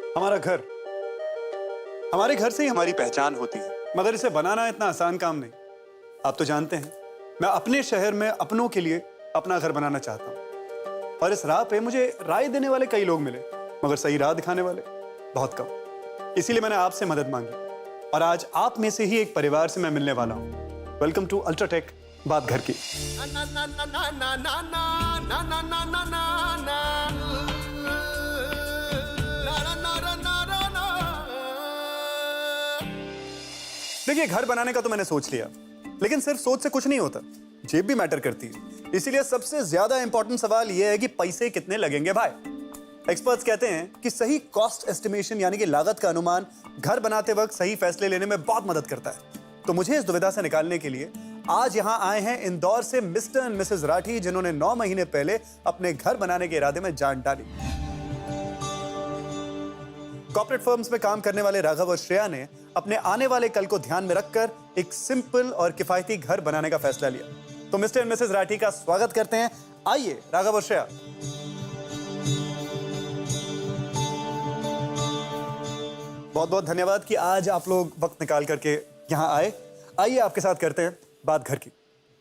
हमारा घर, हमारे घर से ही हमारी पहचान होती है, मगर इसे बनाना इतना आसान काम नहीं। आप तो जानते हैं, मैं अपने शहर में अपनों के लिए अपना घर बनाना चाहता हूं, और इस राह पे मुझे राय देने वाले कई लोग मिले, मगर सही राह दिखाने वाले बहुत कम। इसीलिए मैंने आपसे मदद मांगी, और आज आप में से ही एक परिवार से मैं मिलने वाला हूं। वेलकम टू अल्ट्राटेक बात घर की। देखिए, घर बनाने का तो मैंने सोच लिया, लेकिन सिर्फ सोच से कुछ नहीं होता, जेब भी मैटर करती है। इसीलिए सबसे ज्यादा इंपॉर्टेंट सवाल यह है कि पैसे कितने लगेंगे भाई। एक्सपर्ट्स कहते हैं कि सही कॉस्ट एस्टिमेशन यानी कि लागत का अनुमान घर बनाते वक्त सही फैसले लेने में बहुत मदद करता है। तो मुझे इस दुविधा से निकालने के लिए आज यहां आए हैं इंदौर से मिस्टर एंड मिसेस राठी, जिन्होंने 9 महीने पहले अपने घर बनाने के इरादे में जान डाली। कॉर्पोरेट फर्म्स में काम करने वाले राघव और श्रेया ने अपने आने वाले कल को ध्यान में रखकर एक सिंपल और किफायती घर बनाने का फैसला लिया। तो मिस्टर एंड मिसेस राठी का स्वागत करते हैं। आइए राघव और श्रेया। बहुत बहुत धन्यवाद कि आज आप लोग वक्त निकाल करके यहाँ आए। आइए आपके साथ करते हैं बात घर की।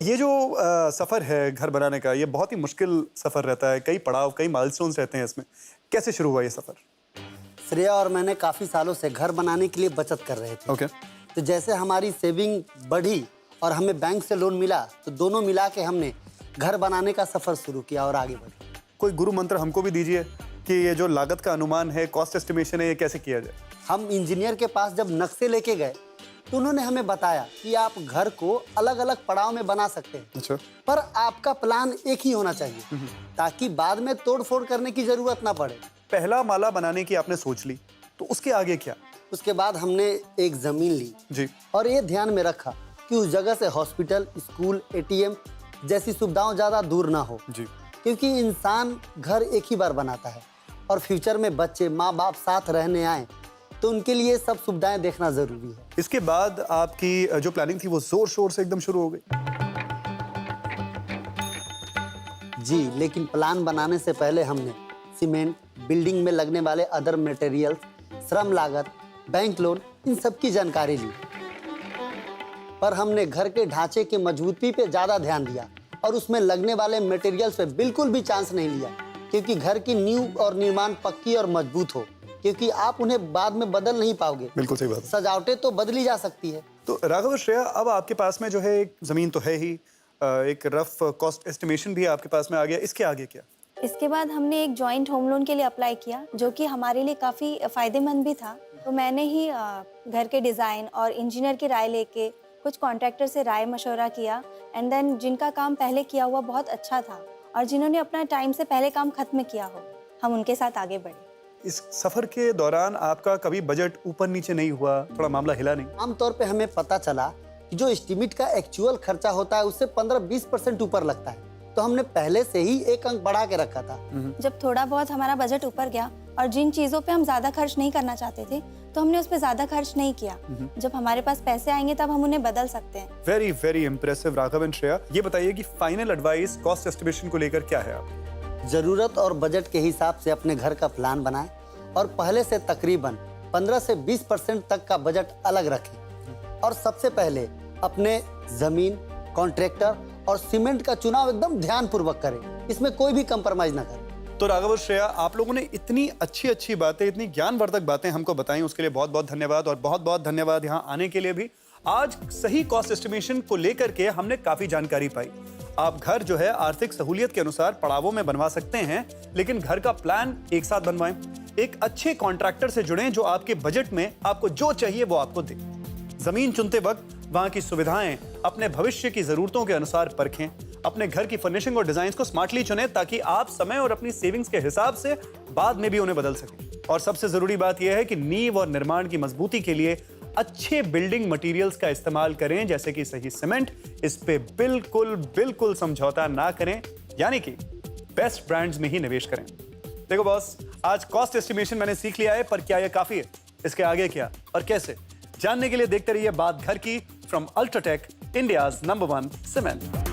ये जो सफर है घर बनाने का, ये बहुत ही मुश्किल सफर रहता है, कई पड़ाव, कई माइलस्टोन्स रहते हैं इसमें। कैसे शुरू हुआ ये सफर? श्रेया और मैंने काफ़ी सालों से घर बनाने के लिए बचत कर रहे थे। तो जैसे हमारी सेविंग बढ़ी और हमें बैंक से लोन मिला, तो दोनों मिला के हमने घर बनाने का सफ़र शुरू किया और आगे बढ़े। कोई गुरु मंत्र हमको भी दीजिए कि ये जो लागत का अनुमान है, कॉस्ट एस्टिमेशन है, ये कैसे किया जाए? हम इंजीनियर के पास जब नक्शे लेके गए तो उन्होंने हमें बताया कि आप घर को अलग अलग पड़ाव में बना सकते हैं। अच्छा। पर आपका प्लान एक ही होना चाहिए ताकि बाद में तोड़ फोड़ करने की जरूरत ना पड़े। पहला माला बनाने की आपने सोच ली, तो उसके आगे क्या? उसके बाद हमने एक जमीन ली जी। और ये ध्यान में रखा कि उस जगह से हॉस्पिटल, स्कूल, एटीएम जैसी सुविधाओं ज्यादा दूर ना हो। जी। क्योंकि इंसान घर एक ही बार बनाता है और फ्यूचर में बच्चे, माँ बाप साथ रहने आए तो उनके लिए सब सुविधाएं देखना जरूरी है। इसके बाद आपकी जो प्लानिंग थी वो जोर शोर से एकदम शुरू हो गई। जी, लेकिन प्लान बनाने से पहले हमने सीमेंट, बिल्डिंग में लगने वाले अदर मटेरियल्स, श्रम लागत, बैंक लोन, इन सब की जानकारी ली। पर हमने घर के ढांचे की मजबूती पे ज्यादा ध्यान दिया और उसमें लगने वाले मटेरियल्स पे बिल्कुल भी चांस नहीं लिया, क्योंकि घर की नींव और निर्माण पक्की और मजबूत हो, क्योंकि आप उन्हें बाद में बदल नहीं पाओगे। बिल्कुल सही बात। सजावटें तो बदली जा सकती है। तो राघव और श्रेया, अब आपके पास में जो है एक जमीन तो है ही, एक रफ कॉस्ट एस्टिमेशन भी आपके पास में आ गया। इसके आगे क्या? इसके बाद हमने एक जॉइंट होम लोन के लिए अप्लाई किया, जो कि हमारे लिए काफ़ी फ़ायदेमंद भी था। तो मैंने ही घर के डिज़ाइन और इंजीनियर की राय लेके कुछ कॉन्ट्रैक्टर से राय मशवरा किया, एंड देन जिनका काम पहले किया हुआ बहुत अच्छा था और जिन्होंने अपना टाइम से पहले काम खत्म किया हो, हम उनके साथ आगे बढ़े। इस सफर के दौरान आपका कभी बजट ऊपर नीचे नहीं हुआ? थोड़ा मामला हिला नहीं? आमतौर पे हमें पता चला कि जो एस्टीमेट का एक्चुअल खर्चा होता है उससे 15-20% ऊपर लगता है, तो हमने पहले से ही एक अंक बढ़ा के रखा था। जब थोड़ा बहुत हमारा बजट ऊपर गया और जिन चीज़ों पे हम ज़्यादा खर्च नहीं करना चाहते थे, तो हमने उस पे ज़्यादा खर्च नहीं किया। जब हमारे पास पैसे आएंगे तब हम उन्हें बदल सकते हैं। Very very impressive Raghav and Shreya. ये बताइए कि फाइनल एडवाइस कॉस्ट एस्टिमेशन को लेकर क्या है आप? जरूरत और बजट के हिसाब से अपने घर का प्लान बनाएं और पहले से तकरीबन 15 से 20% तक का बजट अलग रखें। और सबसे पहले अपने जमीन, कॉन्ट्रैक्टर और सीमेंट का चुनाव एकदम ध्यानपूर्वक करें, इसमें कोई भी कंप्रोमाइज ना करें। तो राघव और श्रेया, आप लोगों ने इतनी अच्छी अच्छी बातें, इतनी ज्ञानवर्धक बातें हमको बताई, उसके लिए बहुत बहुत धन्यवाद। और बहुत बहुत धन्यवाद यहाँ आने के लिए भी। आज सही कॉस्ट एस्टिमेशन को लेकर के हमने काफी जानकारी पाई। आप घर जो है आर्थिक सहूलियत के अनुसार पड़ावों में बनवा सकते हैं, लेकिन घर का प्लान एक साथ बनवाएं। एक अच्छे कॉन्ट्रैक्टर से जुड़ें जो आपके बजट में आपको जो चाहिए वो आपको दे। जमीन चुनते वक्त वहां की सुविधाएं अपने भविष्य की जरूरतों के अनुसार परखें। अपने घर की फर्निशिंग और डिजाइन को स्मार्टली चुनें ताकि आप समय और अपनी सेविंग्स के हिसाब से बाद में भी उन्हें बदल सकें। और सबसे जरूरी बात यह है कि नींव और निर्माण की मजबूती के लिए अच्छे बिल्डिंग मटेरियल्स का इस्तेमाल करें, जैसे कि सही सीमेंट। इस पे बिल्कुल बिल्कुल समझौता ना करें, यानी कि बेस्ट ब्रांड्स में ही निवेश करें। देखो बॉस, आज कॉस्ट एस्टिमेशन मैंने सीख लिया है, पर क्या यह काफी है? इसके आगे क्या और कैसे जानने के लिए देखते रहिए बात घर की from UltraTech, India's number 1 cement.